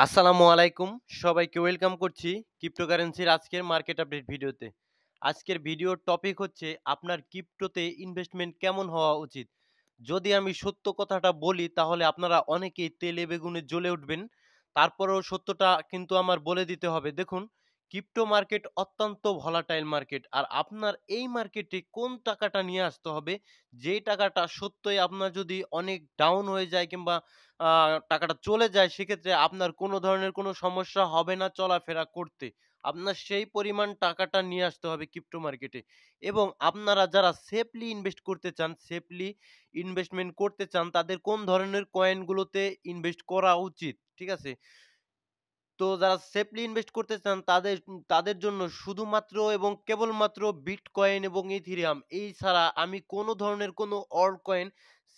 আসসালামু আলাইকুম। সবাইকে ওয়েলকাম করছি ক্রিপ্টোকারেন্সির আজকের মার্কেট আপডেট ভিডিওতে। আজকের ভিডিওর টপিক হচ্ছে আপনার ক্রিপ্টোতে ইনভেস্টমেন্ট কেমন হওয়া উচিত? যদি আমি সত্য কথাটা বলি তাহলে আপনারা অনেকেই তেলে বেগুনে জ্বলে উঠবেন। তারপরেও সত্যটা কিন্তু আমার বলে দিতে হবে। দেখুন, ক্রিপ্টো মার্কেট অত্যন্ত ভোলাটাইল মার্কেট। আর আপনার এই মার্কেটে কোন টাকাটা নিয়ে আসতে হবে, যেই টাকাটা সত্যই আপনার যদি অনেক ডাউন হয়ে যায় কিংবা টাকাটা চলে যায় সেক্ষেত্রে আপনার কোনো ধরনের কোনো সমস্যা হবে না চলাফেরা করতে। আপনার সেই পরিমাণ টাকাটা নিয়ে আসতে হবে ক্রিপ্টো মার্কেটে। এবং আপনারা যারা সেফলি ইনভেস্ট করতে চান, সেফলি ইনভেস্টমেন্ট করতে চান তাদের কোন ধরনের কয়েনগুলোতে ইনভেস্ট করা উচিত, ঠিক আছে? তো যারা সেফলি ইনভেস্ট করতে চান তাদের জন্য শুধুমাত্র এবং কেবলমাত্র বিটকয়েন এবং ইথেরিয়াম এই ছাড়া আমি কোনো ধরনের কোনো alt coin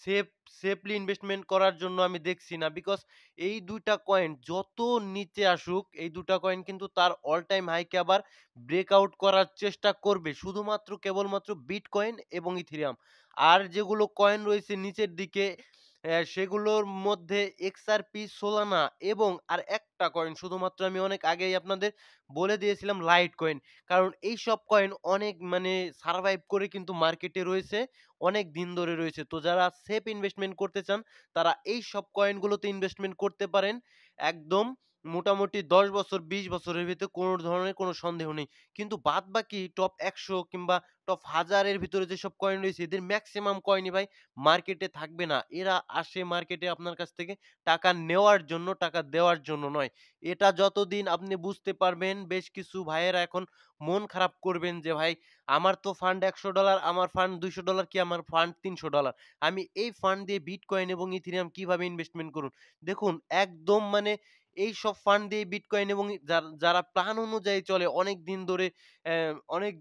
safe safely investment করার জন্য আমি দেখছি না। বিকজ এই ২ টা কয়েন যত নিচে আসুক, এই ২ টা কয়েন কিন্তু তার অল টাইম হাইকে আবার ব্রেকআউট করার চেষ্টা করবে। শুধুমাত্র কেবলমাত্র বিটকয়েন এবং ইথেরিয়াম। আর যেগুলো কয়েন রয়েছে নিচের দিকে সেগুলোর মধ্যে এক্সআরপি, সোলানা এবং আরেকটা কয়েন শুধুমাত্র আমি অনেক আগেই আপনাদের বলে দিয়েছিলাম লাইট কয়েন। কারণ এইসব কয়েন অনেক মানে সারভাইভ করে কিন্তু মার্কেটে রয়েছে, অনেক দিন ধরে রয়েছে। তো যারা সেফ ইনভেস্টমেন্ট করতে চান তারা এইসব কয়েনগুলোতে ইনভেস্টমেন্ট করতে পারেন। একদম মোটামুটি ১০ বছর ২০ বছরের ভিতরে কোনো ধরনের কোনো সন্দেহ নেই। কিন্তু বাদবাকি টপ ১০০ কিংবা টপ ১০০০ এর ভিতরে যেসব কয়েন রয়েছে এদের মেক্সিমাম কয়েনই ভাই মার্কেটে থাকবে না। এরা আসে মার্কেটে আপনার কাছ থেকে টাকা নেওয়ার জন্য, টাকা দেওয়ার জন্য নয়। এটা যতদিন আপনি বুঝতে পারবেন, বেশ কিছু ভাইয়েরা এখন মন খারাপ করবেন যে, "ভাই আমার তো ফান্ড $১০০, আমার ফান্ড $২০০ কি আমার ফান্ড $৩০০। আমি এই ফান্ড দিয়ে বিটকয়েন এবং ইথেরিয়াম কিভাবে ইনভেস্টমেন্ট করুন?" দেখুন একদম মানে এইসব ফান্ড দিয়ে বিটকয়েন এবং যারা প্ল্যান অনুযায়ী চলে অনেক দিন ধরে অ্যা অনেক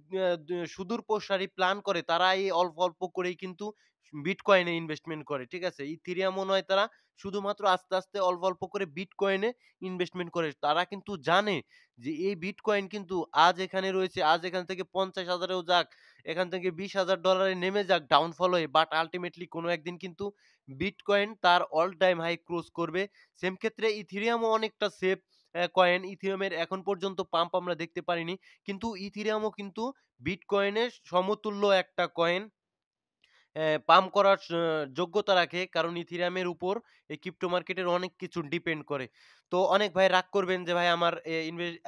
সুদূর প্রসারী প্ল্যান করে তারা এই অল্প, অল্প করেই কিন্তু বিটকয়েনে ইনভেস্টমেন্ট করে। ঠিক আছে? ইথেরিয়ামও নয় তারা শুধুমাত্র আস্তে, আস্তে অল্প, অল্প করে বিটকয়েনে ইনভেস্টমেন্ট করে। তারা কিন্তু জানে যে এই বিটকয়েন কিন্তু আজ এখানে রয়েছে, আজ এখান থেকে ৫০,০০০ এও যাক, এখান থেকে $২০,০০০ এ নেমে যাক ডাউনফল হয়ে। বাট আল্টিমেটলি কোনো একদিন কিন্তু বিটকয়েন তার অল টাইম হাই ক্রস করবে। সেম ক্ষেত্রে ইথেরিয়ামও অনেকটা সেফ কয়েন। ইথেরিয়ামের এখন পর্যন্ত পাম্প আমরা দেখতে পারিনি। কিন্তু ইথেরিয়ামও কিন্তু বিটকয়েনের সমতুল্য একটা কয়েন। পাম্প করার যোগ্যতা রাখে। কারণ ইথেরিয়ামের উপর এই ক্রিপ্টো মার্কেটের অনেক কিছু ডিপেন্ড করে। তো অনেক ভাই রাগ করবেন যে ভাই আমার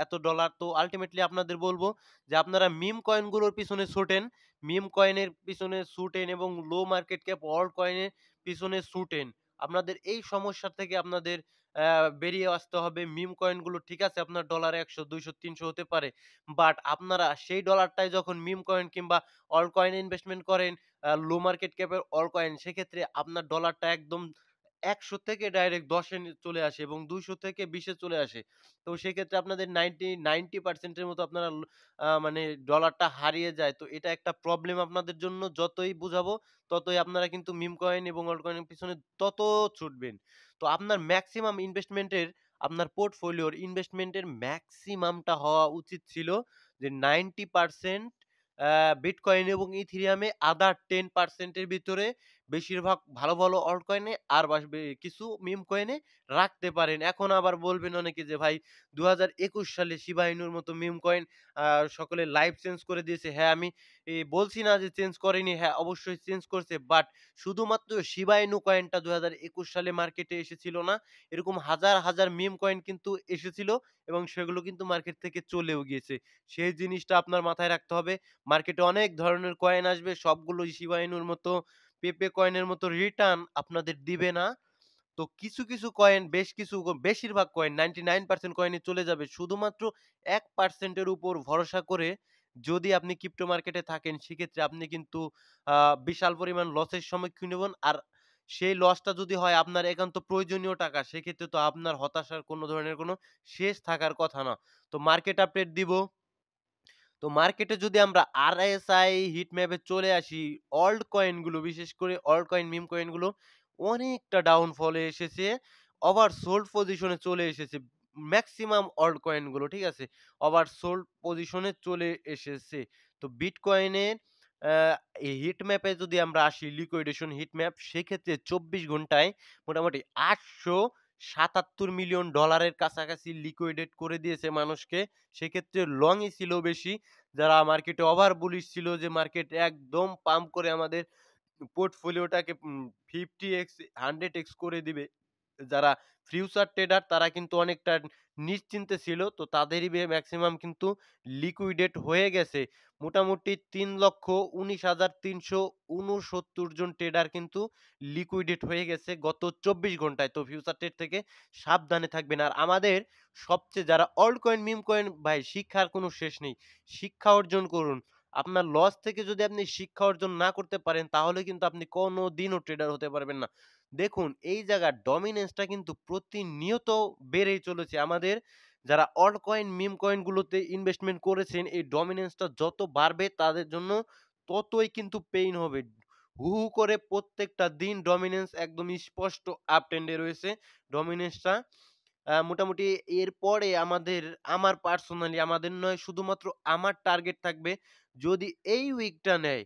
এত ডলার। তো আল্টিমেটলি আপনাদের বলব যে আপনারা মিম কয়েনগুলোর পিছনে ছুটেন। মিম কয়েনের পিছনে ছুটেন এবং লো মার্কেট ক্যাপ অল্ট কয়েনের পিছনে ছুটেন। আপনাদের এই সমস্যা থেকে আপনাদের বেরিয়ে আসতে হবে। মিম কয়েনগুলো ঠিক আছে আপনার ডলার ১০০, ২০০, ৩০০ হতে পারে। বাট আপনারা সেই ডলারটাই যখন মিম কয়েন কিংবা অল্ট কয়েনে ইনভেস্টমেন্ট করেন লো মার্কেট ক্যাপের অল কয়েন সেক্ষেত্রে আপনার ডলারটা একদম ১০০ থেকে ডাইরেক্ট ১০ এ চলে আসে এবং ২০০ থেকে ২০ এ চলে আসে। তো সেক্ষেত্রে আপনাদের 90% এর মতো আপনারা মানে ডলারটা হারিয়ে যায়। তো এটা একটা প্রবলেম আপনাদের জন্য। যতই বুঝাবো ততই আপনারা কিন্তু মিম কয়েন এবং অল্ট কয়েনের পিছনে তত ছুটবেন। তো আপনার মেক্সিমাম ইনভেস্টমেন্টের আপনার পোর্টফোলিওর ইনভেস্টমেন্টের মেক্সিমামটা হওয়া উচিত ছিল যে 90% বিটকয়েন এবং ইথেরিয়ামে আদার 10% এর ভিতরে বেশিরভাগ ভালো, ভালো অল্ট কয়েনে আর কিছু মিম কয়েনে রাখতে পারেন। এখন আবার বলবেন অনেকে যে ভাই ২০২১ সালে শিবা ইনুর মতো মিম কয়েন আ সকলের লাইফ চেঞ্জ করে দিয়েছে। হ্যাঁ, আমি বলছি না যে চেঞ্জ করেনি। হ্যাঁ, অবশ্যই চেঞ্জ করছে। বাট শুধুমাত্র শিবা ইনু কয়েনটা ২০২১ সালে মার্কেটে এসেছিল না। এরকম হাজার, হাজার মিম কয়েন কিন্তু এসেছিল এবং সেগুলো কিন্তু মার্কেট থেকে চলেও গিয়েছে। সেই জিনিসটা আপনার মাথায় রাখতে হবে। মার্কেটে অনেক ধরনের কয়েন আসবে। সবগুলোই শিবা ইনুর মতো, পেপে কয়েনের মতো রিটার্ন আপনাদের দিবে না। তো কিছু, কিছু কয়েন বেশ কিছু বেশিরভাগ কয়েন 99% কয়েনই চলে যাবে। শুধুমাত্র 1% এর উপর ভরসা করে যদি আপনি ক্রিপ্টো মার্কেটে থাকেন সেক্ষেত্রে আপনি কিন্তু আ বিশাল পরিমাণ লসের সম্মুখীন হবেন। আর সেই লসটা যদি হয় আপনার একান্ত প্রয়োজনীয় টাকা সেক্ষেত্রে তো আপনার হতাশার কোন ধরনের কোন শেষ থাকার কথা না। তো মার্কেট আপডেট দিব। তো মার্কেটে যদি আমরা RSI হিট ম্যাপে চলে আসি, অল্ট কয়েন গুলো বিশেষ করে অল্ট কয়েন, মিম কয়েন গুলো অনেকটা ডাউনফল এ এসেছে। ওভারসোল্ড পজিশনে চলে এসেছে। মেক্সিমাম অল্ট কয়েন গুলো, ঠিক আছে? ওভারসোল্ড পজিশনে চলে এসেছে। তো বিটকয়েনের এই হিট ম্যাপে যদি আমরা আসি লিকুইডেশন হিট ম্যাপ সেক্ষেত্রে ২৪ ঘন্টায় মোটামুটি ৮০০ $৭৭ মিলিয়ন কাছাকাছি লিকুইডেট করে দিয়েছে মানুষকে। সেক্ষেত্রে লংই ছিল বেশি। যারা মার্কেটে ওভার বুলিশ ছিল যে মার্কেট একদম পাম্প করে আমাদের পোর্টফোলিওটাকে 50x 100x করে দিবে। যারা ফিউচার ট্রেডার তারা কিন্তু অনেকটা নিশ্চিন্তে ছিল। তো তাদেরই মেক্সিমাম কিন্তু লিকুইডেট হয়ে গেছে। মোটামুটি ৩,১৯,৩৬৯ জন ট্রেডার কিন্তু লিকুইডেট হয়ে গেছে গত ২৪ ঘন্টায়। তো ফিউচার ট্রেড থেকে সাবধানে থাকবেন। আর আমাদের সবচেয়ে যারা অল্ট কয়েন, মিম কয়েন ভাই শিক্ষার কোনো শেষ নেই। শিক্ষা অর্জন করুন। আপনার লস থেকে যদি আপনি শিক্ষা অর্জন না করতে পারেন তাহলে কিন্তু আপনি কোনদিনও ট্রেডার হতে পারবেন না। দেখুন এই জায়গার ডমিন্যান্সটা কিন্তু প্রতিনিয়ত বেড়েই চলেছে। আমাদের যারা অল্ট কয়েন, মিম কয়েন গুলোতে ইনভেস্টমেন্ট করেছেন এই ডমিন্যান্সটা যত বাড়বে তাদের জন্য ততই কিন্তু পেইন হবে। হু, হু করে প্রত্যেকটা দিন ডমিন্যান্স একদম স্পষ্ট আপ ট্রেন্ডে রয়েছে। ডমিন্যান্সটা মোটামুটি এরপরে আমার পার্সোনালি আমাদের নয় শুধুমাত্র আমার টার্গেট থাকবে যদি এই উইকটা নেয়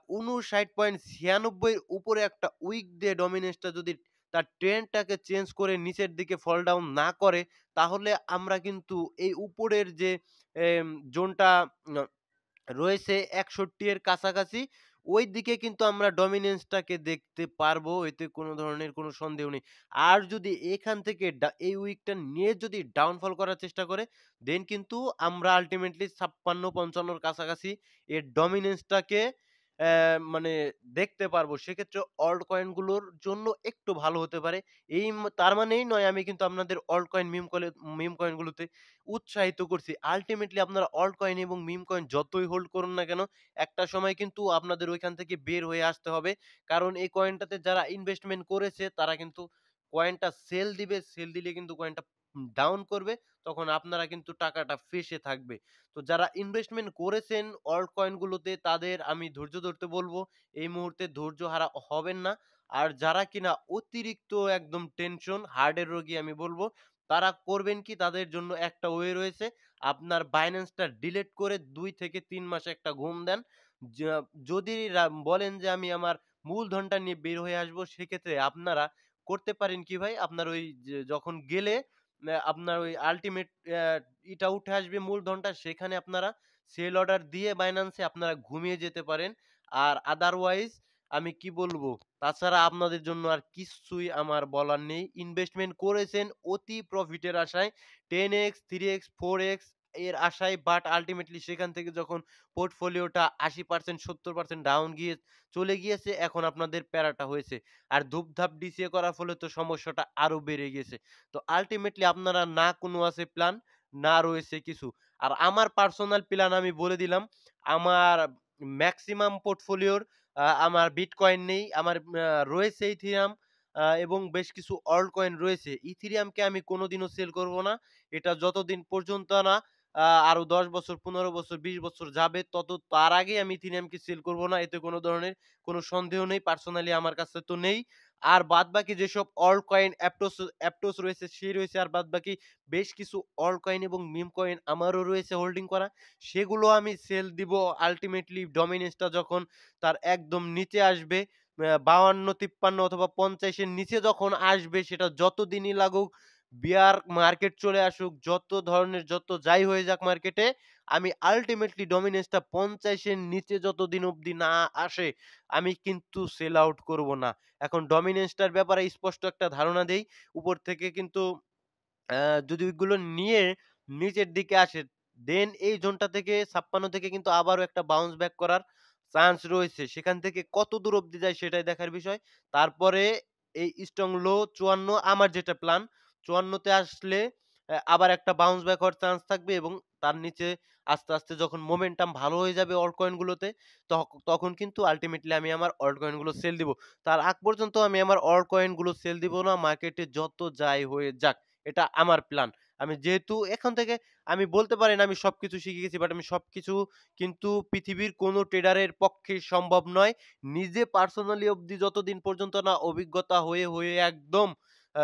৫৯.৯৬ উপরে একটা উইক দিয়ে ডমিনেন্সটা যদি তার ট্রেন্ডটাকে চেঞ্জ করে নিচের দিকে ফল ডাউন না করে তাহলে আমরা কিন্তু এই উপরের যে জোনটা রয়েছে ৬১ এর কাছাকাছি ওই দিকে কিন্তু আমরা ডমিনেন্সটাকে দেখতে পারবো। এতে কোনো ধরনের কোনো সন্দেহ নেই। আর যদি এখান থেকে এই উইকটা নিয়ে যদি ডাউনফল করার চেষ্টা করে দেন কিন্তু আমরা আল্টিমেটলি ৫৬-৫৫ র কাছাকাছি এর ডমিনেন্সটাকে মানে দেখতে পারবো। সেক্ষেত্রে অল্ট কয়েন গুলোর জন্য একটু ভালো হতে পারে। তার মানেই নয় আমি কিন্তু আপনাদের অল্ট কয়েন, মিম কয়েন গুলোতে উৎসাহিত করছি। আল্টিমেটলি আপনারা অল্ট কয়েন এবং মিম কয়েন যতই হোল্ড করুন না কেন, একটা সময় কিন্তু আপনাদের ওইখান থেকে বের হয়ে আসতে হবে। কারণ এই কয়েনটাতে যারা ইনভেস্টমেন্ট করেছে তারা কিন্তু কয়েনটা সেল দিবে। সেল দিলে কিন্তু কয়েনটা ডাউন করবে। তখন আপনারা কিন্তু টাকাটা ফেঁসে থাকবে। তো যারা ইনভেস্টমেন্ট করেছেন অল্ট কয়েন গুলোতে তাদের আমি ধৈর্য ধরতে বলব। এই মুহূর্তে ধৈর্য হারা হবেন না। আর যারা কিনা অতিরিক্ত একদম টেনশন, হার্টের রোগী আমি বলব তারা করবেন কি তাদের জন্য একটা ওয়ে রয়েছে। আপনার Binance-টা ডিলিট করে ২ থেকে ৩ মাস একটা ঘুম দেন। যা যদি বলেন যে আমি আমার মূলধনটা নিয়ে বের হয়ে আসবো সেক্ষেত্রে আপনারা করতে পারেন কি ভাই? আপনার ওই যে যখন গেলে আপনার ওই আল্টিমেট ইটা উঠে আসবে মূলধনটা সেখানে আপনারা সেল অর্ডার দিয়ে Binance এ আপনারা ঘুমিয়ে যেতে পারেন। আর আদারওয়াইজ আমি কি বলবো? তাছাড়া আপনাদের জন্য আর কিচ্ছুই আমার বলার নেই। ইনভেস্টমেন্ট করেছেন অতি প্রফিটের আশায় 10x, 3x, 4x এর আশায় বাট আল্টিমেটলি সেখান থেকে যখন পোর্টফোলিওটা ৮০% ৭০% ডাউন চলে গিয়েছে এখন আপনাদের প্যারাটা হয়েছে। আর ধুপধাপ ডিসিএ করার ফলে তো সমস্যাটা আরো বেড়ে গেছে। তো আল্টিমেটলি আপনারা না কোনো আছে প্ল্যান, না রয়েছে কিছু। আর আমার পার্সোনাল প্ল্যান আমি বলে দিলাম। আমার মেক্সিমাম পোর্টফোলিওর আমার বিটকয়েন নেই। আমার রয়েছে ইথেরিয়াম এবং বেশ কিছু অল্ট কয়েন রয়েছে। ইথেরিয়ামকে আমি কোনদিনও সেল করব না। এটা যতদিন পর্যন্ত না আরো ১০ বছর, ১৫ বছর, 20 বছর যাবে তার আগে আমি ইথেরিয়ামকে সেল করব না। এতে কোন ধরনের কোন সন্দেহ নেই। পার্সোনালি আমার কাছে তো নেই। আর বাদবাকি যেসব অল্ট কয়েন অ্যাপটোস রয়েছে সে রয়েছে আর বাদবাকি বেশ কিছু অল্ট কয়েন এবং মিম কয়েন আমারও রয়েছে হোল্ডিং করা। সেগুলো আমি সেল দিব আল্টিমেটলি ডমিনেন্সটা যখন তার একদম নিচে আসবে ৫২, ৫৩ অথবা ৫০ এর নিচে যখন আসবে সেটা যতদিনই লাগুক বিয়ার মার্কেট চলে আসুক, যত ধরনের যত যাই হয়ে যাক মার্কেটে, আমি আল্টিমেটলি ডমিনেন্সটা ৫০ এর নিচে যতদিন অবধি না আসে, আমি কিন্তু সেল আউট করব না। এখন ডমিনেন্সটার ব্যাপারে স্পষ্ট একটা ধারণা দেই। উপর থেকে কিন্তু আ যদি ওইগুলো নিয়ে নিচের দিকে আসে, দেন এই জোনটা থেকে ৫৬ থেকে কিন্তু আবারও একটা বাউন্স ব্যাক করার চান্স রয়েছে। সেখান থেকে কত দূর অব্দি যায় সেটাই দেখার বিষয়। তারপরে এই স্ট্রং লো ৫৪ আমার যেটা প্ল্যান ৫৪ তে আসলে আবার একটা বাউন্স ব্যাক হওয়ার চান্স থাকবে এবং তার নিচে আস্তে, আস্তে যখন মোমেন্টাম ভালো হয়ে যাবে অল্ট কয়েন গুলোতে তখন কিন্তু আল্টিমেটলি আমি আমার অল্ট কয়েন গুলো সেল দিব। তার আগ পর্যন্ত আমি আমার অল্ট কয়েন গুলো সেল দিব না। মার্কেটে যত যাই হয়ে যাক। এটা আমার প্ল্যান। আমি যেহেতু এখন থেকে আমি বলতে পারেন আমি সবকিছু শিখে গেছি। বাট আমি সবকিছু কিন্তু পৃথিবীর কোনো ট্রেডারের পক্ষে সম্ভব নয়। নিজে পার্সোনালি অব্দি যতদিন পর্যন্ত না অভিজ্ঞতা হয়ে একদম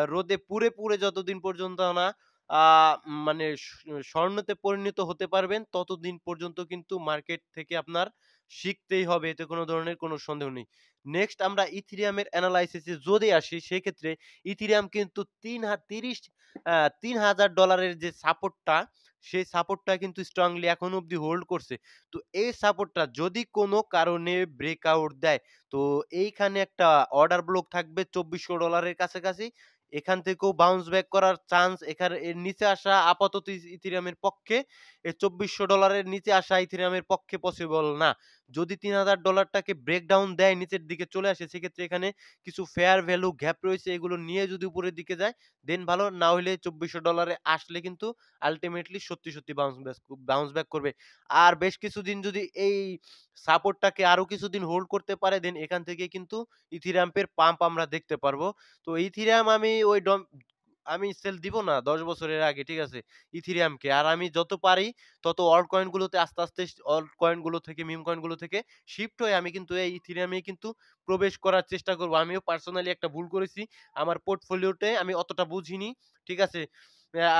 রোদে পুড়ে যতদিন পর্যন্ত না আ মানে স্বর্ণতে পরিণত হতে পারবেন, ততদিন পর্যন্ত কিন্তু মার্কেট থেকে আপনার শিখতেই হবে, এতে কোনো ধরনের কোনো সন্দেহ নেই। নেক্সট আমরা ইথেরিয়ামের এনালাইসিস এ যদি আসি, সেক্ষেত্রে ইথেরিয়াম কিন্তু ৩,০০০ এর যে সাপোর্টটা, সেই সাপোর্টটা কিন্তু স্ট্রংলি এখনো অব্দি হোল্ড করছে। তো এই সাপোর্টটা যদি কোনো কারণে ব্রেকআউট দেয়, তো এইখানে একটা অর্ডার ব্লক থাকবে $২৪০০ এর কাছাকাছি। এখান থেকেও বাউন্স ব্যাক করার চান্স, এর নিচে আসা আপাতত ইথেরিয়ামের পক্ষে, এই $২৪০০ এর নিচে আসা ইথেরিয়ামের পক্ষে পসিবল না। যদি $৩,০০০ টাকে ব্রেকডাউন দেয়, নিচের দিকে চলে আসে, সেক্ষেত্রে এখানে কিছু ফেয়ার ভ্যালু গ্যাপ রয়েছে, এগুলো নিয়ে যদি উপরের দিকে যায় দেন ভালো, না হইলে $২৪০০ এ আসলে কিন্তু আল্টিমেটলি সত্যি বাউন্স ব্যাক করবে। আর বেশ কিছুদিন যদি এই সাপোর্টটাকে আরো কিছুদিন হোল্ড করতে পারে, দেন এখান থেকে কিন্তু ইথেরিয়ামের পাম্প আমরা দেখতে পারবো। তো ইথেরিয়াম আমি সেল দিব না ১০ বছরের আগে, ঠিক আছে? ইথেরিয়ামকে। আর আমি যত পারি তত অল্ট কয়েন গুলোতে আস্তে অল্ট কয়েন গুলো থেকে, মিম কয়েন গুলো থেকে শিফট হয়ে আমি কিন্তু এই ইথেরিয়ামে কিন্তু প্রবেশ করার চেষ্টা করব। আমিও পার্সোনালি একটা ভুল করেছি। আমার পোর্টফোলিওতে আমি অতটা বুঝিনি। ঠিক আছে?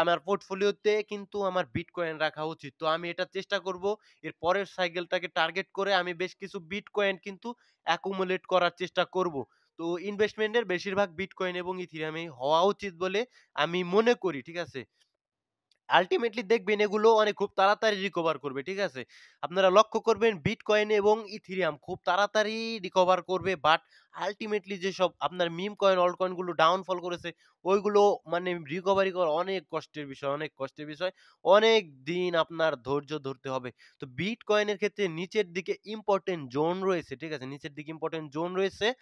আমার পোর্টফোলিওতে কিন্তু আমার বিটকয়েন রাখা উচিত। তো আমি এটা চেষ্টা করব এর পরের সাইকেলটাকে টার্গেট করে আমি বেশ কিছু বিটকয়েন কিন্তু একুমুলেট করার চেষ্টা করব। তো ইনভেস্টমেন্টের বেশিরভাগ বিটকয়েন এবং ইথেরিয়ামে হওয়া উচিত বলে আমি মনে করি। ঠিক আছে? আল্টিমেটলি দেখবেন এগুলো অনেক খুব তাড়াতাড়ি রিকভার করবে। ঠিক আছে? আপনারা লক্ষ্য করবেন বিটকয়েন এবং ইথেরিয়াম খুব তাড়াতাড়ি রিকভার করবে। বাট আল্টিমেটলি যেসব আপনার মিম কয়েন, অল্ট কয়েন গুলো ডাউনফল করেছে, ওইগুলো মানে রিকভারি করা অনেক কষ্টের বিষয়, অনেক কষ্টের বিষয়। অনেক দিন আপনার ধৈর্য ধরতে হবে। তো বিটকয়েনের ক্ষেত্রে নিচের দিকে ইম্পোর্টেন্ট জোন রয়েছে। ঠিক আছে? নিচের দিকে ইম্পোর্টেন্ট জোন রয়েছে।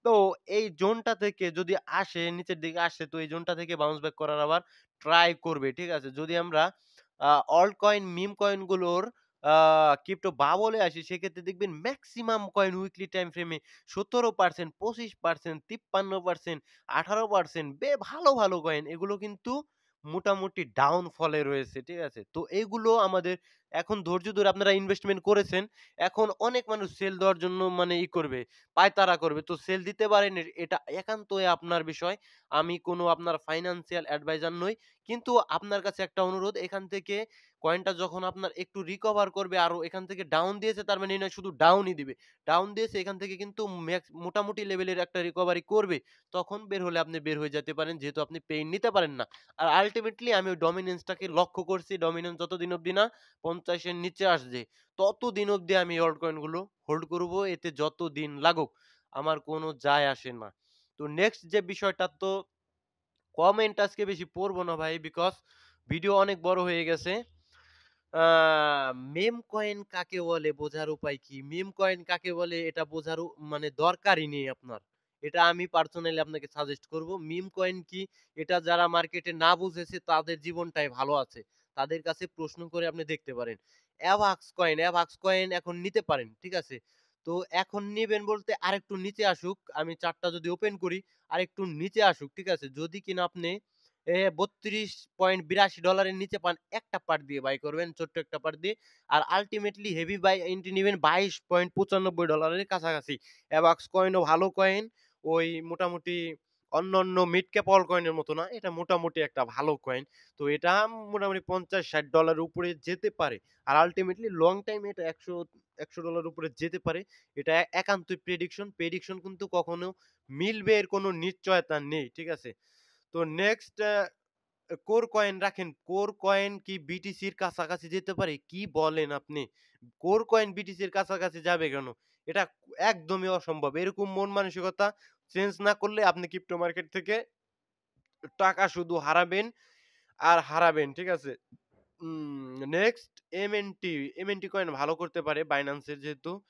তো এই জোনটা থেকে যদি আসে, নিচের দিকে আসে, তো এই জোনটা থেকে বাউন্স ব্যাক করার আবার ট্রাই করবে। ঠিক আছে? যদি আমরা অল্ট কয়েন, মিম কয়েন গুলোর আ ক্রিপ্টো বাবলে আসি, সেক্ষেত্রে দেখবেন মেক্সিমাম কয়েন উইকলি টাইম ফ্রেমে ১৭%, ২৫%, ৫৩%, ১৮% ভালো, ভালো কয়েন, এগুলো কিন্তু মোটামুটি ডাউন ফলে রয়েছে। ঠিক আছে? তো এগুলো আমাদের এখন ধৈর্য ধরে আপনারা ইনভেস্টমেন্ট করেছেন। এখন অনেক মানুষ সেল দেওয়ার জন্য মানে করবে, পায়তারা করবে। তো সেল দিতে পারেন, এটা একান্তই আপনার বিষয়। আমি কোনো আপনার ফাইন্যান্সিয়াল অ্যাডভাইজার নই। কিন্তু আপনার কাছে একটা অনুরোধ, এখান থেকে কয়েনটা যখন আপনার একটু রিকভার করবে, আরো এখান থেকে ডাউন দিয়েছে তার মানে এই নয় শুধু ডাউনই দিবে। ডাউন দিয়েছে এখান থেকে কিন্তু মোটামুটি লেভেলের একটা রিকভারি করবে। তখন বের হলে আপনি বের হয়ে যেতে পারেন, যেহেতু আপনি পেইন নিতে পারেন না। আর আল্টিমেটলি আমি ওই ডমিন্যান্সটাকে লক্ষ্য করছি। ডমিন্যান্স যতদিন অব্দি না ৫০ এর নিচে আসছে, ততদিন অব্দি আমি অল্ট কয়েন গুলো হোল্ড করব। এতে যত দিন লাগুক আমার কোনো যায় আসে না। তো নেক্সট যে বিষয়টা, তো কমেন্ট আজকে বেশি পড়বো না ভাই, বিকজ ভিডিও অনেক বড় হয়ে গেছে। আ মেম কয়েন কাকে বলে বোঝার উপায় কি? মিম কয়েন কাকে বলে এটা বোঝার মানে দরকারই নেই আপনার। এটা আমি পার্সোনালি আপনাকে সাজেস্ট করব। মিম কয়েন কি? এটা যারা মার্কেটে না বুঝেছে তাদের জীবনটাই ভালো আছে। তাদের কাছে প্রশ্ন করে আপনি দেখতে পারেন। অ্যাভাক্স কয়েন এখন নিতে পারেন। ঠিক আছে? তো এখন নিবেন বলতে আরেকটু নিচে আসুক। আমি চার্টটা যদি ওপেন করি, আরেকটু নিচে আসুক। ঠিক আছে? যদি কিনা আপনি $32.82 এর নিচে পান, একটা পার্ট দিয়ে বাই করবেন, ছোট্ট একটা পার্ট দিয়ে। আর আল্টিমেটলি হেভি বাই এন্ট্রি নিবেন $22.95 এর কাছাকাছি। অ্যাভাক্স কয়েনও ভালো কয়েন। ওই মোটামুটি অন্যান্য মিড ক্যাপ অল কয়েনের মতো না। এটা মোটামুটি একটা ভালো কয়েন। তো এটা মোটামুটি $৫০-৬০ এর উপরে যেতে পারে। আর আল্টিমেটলি লং টাইম এটা $১০০ উপরে যেতে পারে। এটা একান্তই প্রেডিকশন। প্রেডিকশন কিন্তু কখনো মিলবে এর কোনো নিশ্চয়তা নেই। ঠিক আছে? তো নেক্সট কোর কয়েন রাখেন। কোর কয়েন কি বিটিসির কাছাকাছি যেতে পারে? কি বলেন আপনি? কোর কয়েন বিটিসির কাছাকাছি যাবে কেন? এটা একদমই অসম্ভব। এরকম মন মানসিকতা চেঞ্জ না করলে আপনি ক্রিপ্টো মার্কেট থেকে টাকা শুধু হারাবেন আর হারাবেন। ঠিক আছে? Next MNT. এমএনটি কয়েন ভালো করতে পারে Binance এর যেহেতু।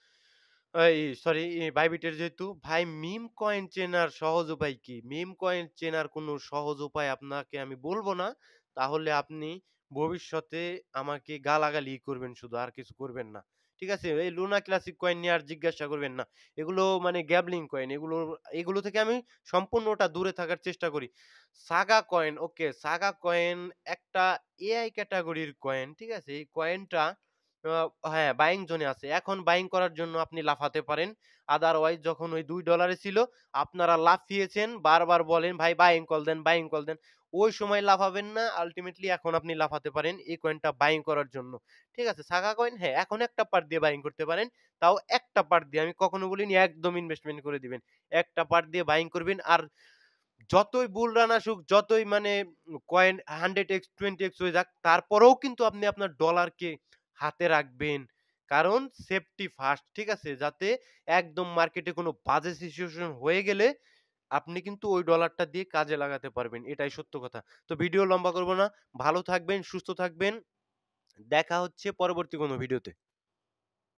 এই সরি, বাইবিটের যেহেতু। ভাই মিম কয়েন চেনার সহজ উপায় কি? মিম কয়েন চেনার কোনো সহজ উপায় আপনাকে আমি বলব না। তাহলে আপনি ভবিষ্যতে আমাকে গালাগালি করবেন শুধু, আর কিছু করবেন না। ঠিক আছে? এই লুনা ক্লাসিক কয়েন নিয়ে আর জিজ্ঞাসা করবেন না। এগুলো মানে গ্যাবলিং কয়েন। এগুলো থেকে আমি সম্পূর্ণটা দূরে থাকার চেষ্টা করি। সাগা কয়েন, ওকে, সাগা কয়েন একটা এআই ক্যাটেগরির কয়েন। ঠিক আছে? এই কয়েনটা আ হ্যাঁ, বাইং জোনে আছে। এখন বাইং করার জন্য আপনি লাফাতে পারেন। আদারওয়াইজ যখন ওই $2 এ ছিল, আপনারা লাফিয়েছেন, বারবার বলেন, "ভাই বাইং কল দেন, বাইং কল দেন।" ওই সময় লাফাবেন না। আল্টিমেটলি এখন আপনি লাফাতে পারেন এই কয়েনটা বাইং করার জন্য। ঠিক আছে? সাগা কয়েন হ্যাঁ, এখন একটা পার্ট দিয়ে বাইং করতে পারেন। তাও একটা পার্ট দিয়ে। আমি কখনো বলিনি একদম ইনভেস্টমেন্ট করে দিবেন। একটা পার্ট দিয়ে বাইং করবেন। আর যতই বুল রান আসুক, যতই মানে কয়েন 100x 20x হয়ে যাক, তারপরেও কিন্তু আপনি আপনার ডলারকে হাতে রাখবেন। কারণ সেফটি ফার্স্ট, ঠিক আছে? যাতে একদম মার্কেটে কোনো বাজে সিচুয়েশন হয়ে গেলে আপনি কিন্তু ওই ডলারটা দিয়ে কাজে লাগাতে পারবেন। এটাই সত্য কথা। তো ভিডিও লম্বা করব না। ভালো থাকবেন, সুস্থ থাকবেন। দেখা হচ্ছে পরবর্তী কোনো ভিডিওতে।